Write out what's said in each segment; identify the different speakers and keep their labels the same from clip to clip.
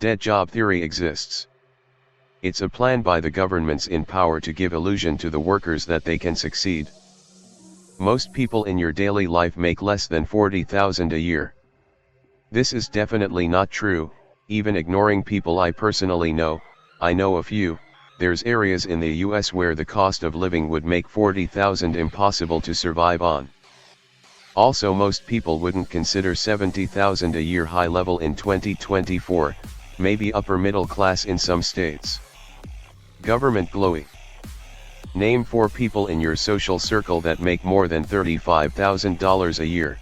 Speaker 1: Dead job theory exists. It's a plan by the governments in power to give illusion to the workers that they can succeed. Most people in your daily life make less than $40,000 a year. This is definitely not true, even ignoring people I personally know. I know a few. There's areas in the US where the cost of living would make $40,000 impossible to survive on. Also, most people wouldn't consider $70,000 a year high level in 2024, maybe upper middle class in some states. Government glowy. Name 4 people in your social circle that make more than $35,000 a year.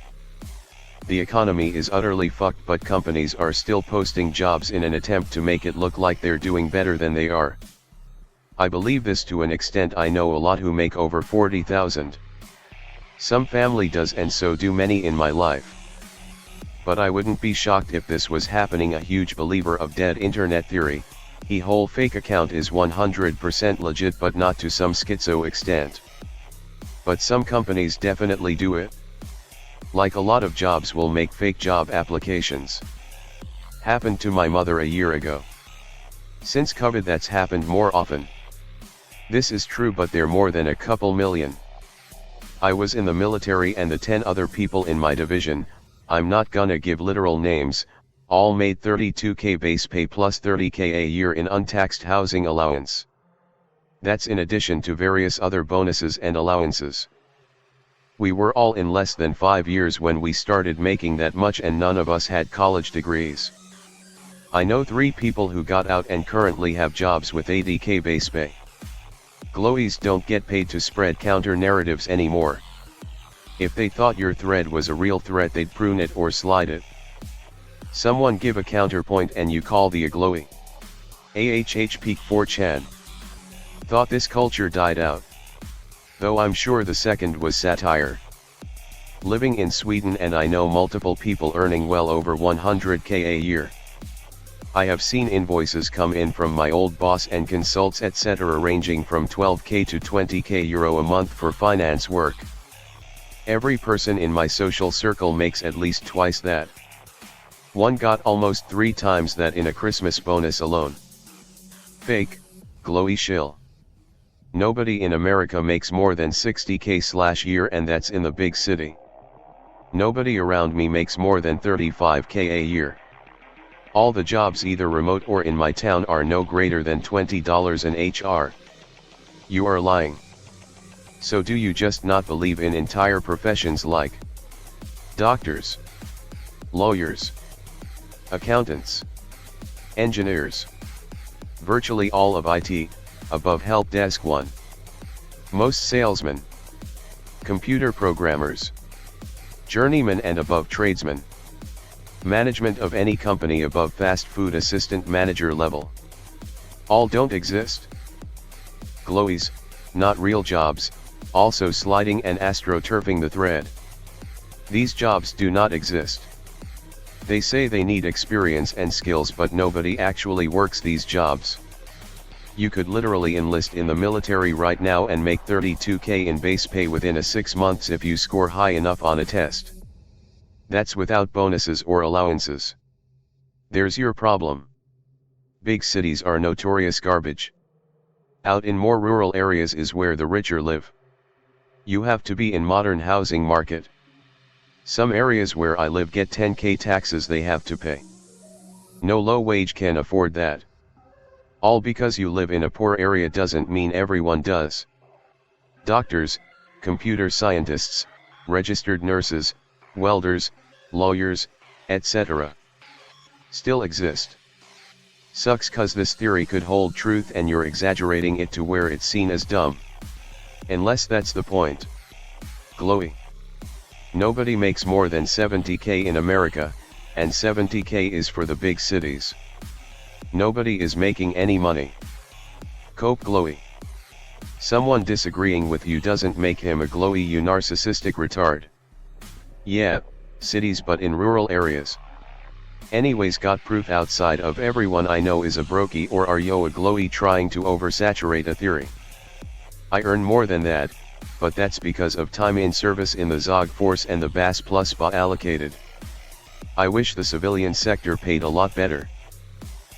Speaker 1: The economy is utterly fucked, but companies are still posting jobs in an attempt to make it look like they're doing better than they are. I believe this to an extent. I know a lot who make over $40,000. Some family does, and so do many in my life. But I wouldn't be shocked if this was happening. A huge believer of dead internet theory. He whole fake account is 100% legit, but not to some schizo extent. But some companies definitely do it. Like a lot of jobs will make fake job applications. Happened to my mother a year ago. Since COVID that's happened more often. This is true, but they're more than a couple million. I was in the military, and the 10 other people in my division, I'm not gonna give literal names, all made $32K base pay plus $30K a year in untaxed housing allowance. That's in addition to various other bonuses and allowances. We were all in less than 5 years when we started making that much, and none of us had college degrees. I know 3 people who got out and currently have jobs with $80K base pay. Glowies don't get paid to spread counter narratives anymore. If they thought your thread was a real threat, they'd prune it or slide it. Someone give a counterpoint and you call the a glowy. Peak 4chan. Thought this culture died out. Though I'm sure the second was satire. Living in Sweden, and I know multiple people earning well over 100K a year. I have seen invoices come in from my old boss and consults etc. ranging from 12K to 20K euro a month for finance work. Every person in my social circle makes at least twice that. One got almost 3 times that in a Christmas bonus alone. Fake, glowy shill. Nobody in America makes more than 60K year, and that's in the big city. Nobody around me makes more than 35K a year. All the jobs either remote or in my town are no greater than $20 an HR. You are lying. So do you just not believe in entire professions like doctors, lawyers, accountants, engineers, virtually all of IT, above help desk 1, most salesmen, computer programmers, journeymen and above tradesmen, management of any company above fast food assistant manager level? All don't exist. Glowies, not real jobs, also sliding and astroturfing the thread. These jobs do not exist. They say they need experience and skills, but nobody actually works these jobs. You could literally enlist in the military right now and make 32K in base pay within a 6 months if you score high enough on a test. That's without bonuses or allowances. There's your problem. Big cities are notorious garbage. Out in more rural areas is where the richer live. You have to be in modern housing market. Some areas where I live get 10K taxes they have to pay. No low wage can afford that. All because you live in a poor area doesn't mean everyone does. Doctors, computer scientists, registered nurses, welders, lawyers, etc. still exist. Sucks cause this theory could hold truth and you're exaggerating it to where it's seen as dumb. Unless that's the point. Glowy. Nobody makes more than 70K in America, and 70K is for the big cities. Nobody is making any money. Cope glowy. Someone disagreeing with you doesn't make him a glowy, you narcissistic retard. Yeah, cities, but in rural areas. Anyways, got proof outside of everyone I know is a brokey, or are you a glowy trying to oversaturate a theory? I earn more than that, but that's because of time in service in the Zog force and the BAS plus BA allocated. I wish the civilian sector paid a lot better.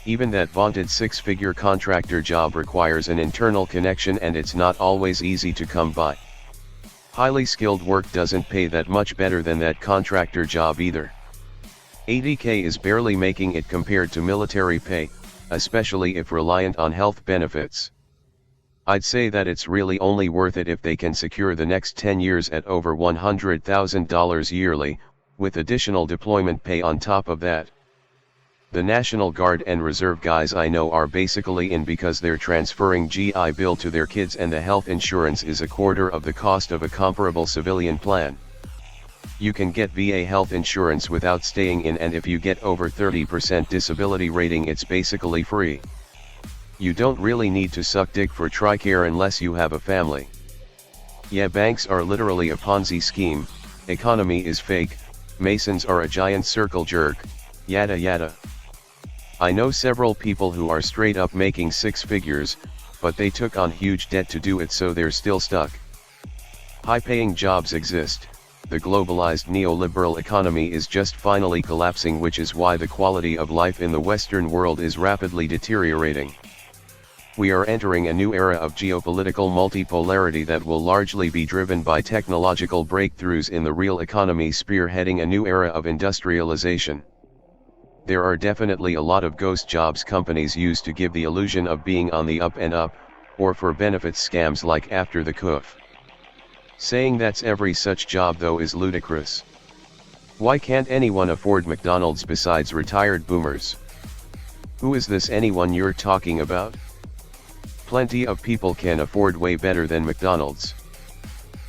Speaker 1: Even that vaunted six-figure contractor job requires an internal connection, and it's not always easy to come by. Highly skilled work doesn't pay that much better than that contractor job either. 80K is barely making it compared to military pay, especially if reliant on health benefits. I'd say that it's really only worth it if they can secure the next 10 years at over $100,000 yearly, with additional deployment pay on top of that. The National Guard and Reserve guys I know are basically in because they're transferring GI Bill to their kids, and the health insurance is a quarter of the cost of a comparable civilian plan. You can get VA health insurance without staying in, and if you get over 30% disability rating, it's basically free. You don't really need to suck dick for TRICARE unless you have a family. Yeah, banks are literally a Ponzi scheme, economy is fake, Masons are a giant circle jerk, yada yada. I know several people who are straight up making six figures, but they took on huge debt to do it, so they're still stuck. High-paying jobs exist. The globalized neoliberal economy is just finally collapsing, which is why the quality of life in the Western world is rapidly deteriorating. We are entering a new era of geopolitical multipolarity that will largely be driven by technological breakthroughs in the real economy, spearheading a new era of industrialization. There are definitely a lot of ghost jobs companies use to give the illusion of being on the up and up, or for benefits scams like after the coof. Saying that's every such job though is ludicrous. Why can't anyone afford McDonald's besides retired boomers? Who is this anyone you're talking about? Plenty of people can afford way better than McDonald's.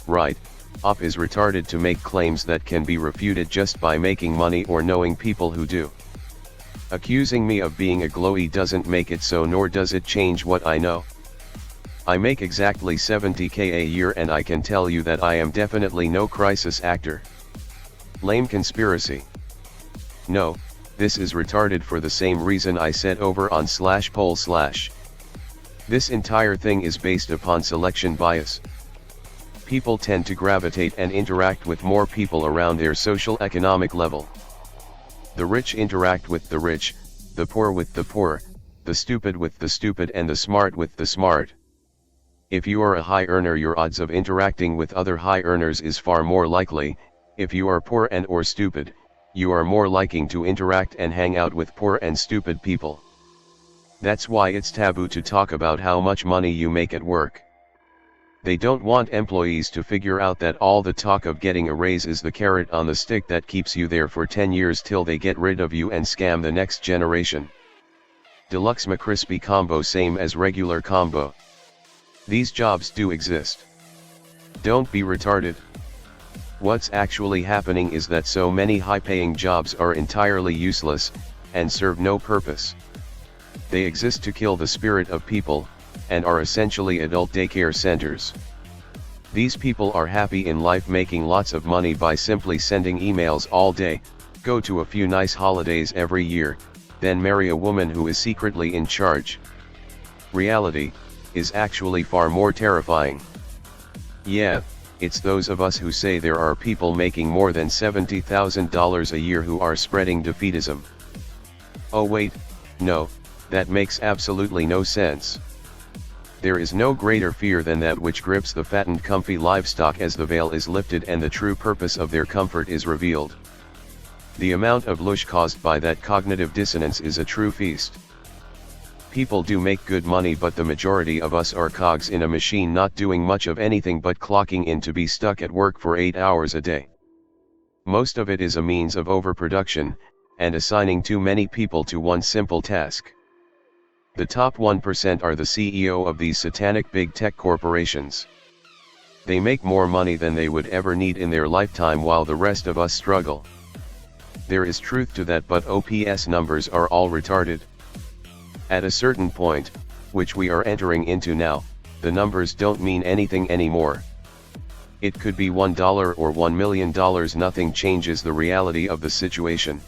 Speaker 1: Right, Op is retarded to make claims that can be refuted just by making money or knowing people who do. Accusing me of being a glowy doesn't make it so, nor does it change what I know. I make exactly 70K a year, and I can tell you that I am definitely no crisis actor. Lame conspiracy. No, this is retarded for the same reason I said over on /poll/. This entire thing is based upon selection bias. People tend to gravitate and interact with more people around their social economic level. The rich interact with the rich, the poor with the poor, the stupid with the stupid, and the smart with the smart. If you are a high earner, your odds of interacting with other high earners is far more likely. If you are poor and or stupid, you are more likely to interact and hang out with poor and stupid people. That's why it's taboo to talk about how much money you make at work. They don't want employees to figure out that all the talk of getting a raise is the carrot on the stick that keeps you there for 10 years till they get rid of you and scam the next generation. Deluxe McCrispy combo, same as regular combo. These jobs do exist. Don't be retarded. What's actually happening is that so many high-paying jobs are entirely useless, and serve no purpose. They exist to kill the spirit of people, and are essentially adult daycare centers. These people are happy in life, making lots of money by simply sending emails all day, go to a few nice holidays every year, then marry a woman who is secretly in charge. Reality is actually far more terrifying. Yeah, it's those of us who say there are people making more than $70,000 a year who are spreading defeatism. Oh wait, no, that makes absolutely no sense. There is no greater fear than that which grips the fattened comfy livestock as the veil is lifted and the true purpose of their comfort is revealed. The amount of lush caused by that cognitive dissonance is a true feast. People do make good money, but the majority of us are cogs in a machine, not doing much of anything but clocking in to be stuck at work for 8 hours a day. Most of it is a means of overproduction, and assigning too many people to one simple task. The top 1% are the CEO of these satanic big tech corporations. They make more money than they would ever need in their lifetime while the rest of us struggle. There is truth to that, but OPS numbers are all retarded. At a certain point, which we are entering into now, the numbers don't mean anything anymore. It could be $1 or $1 million, nothing changes the reality of the situation.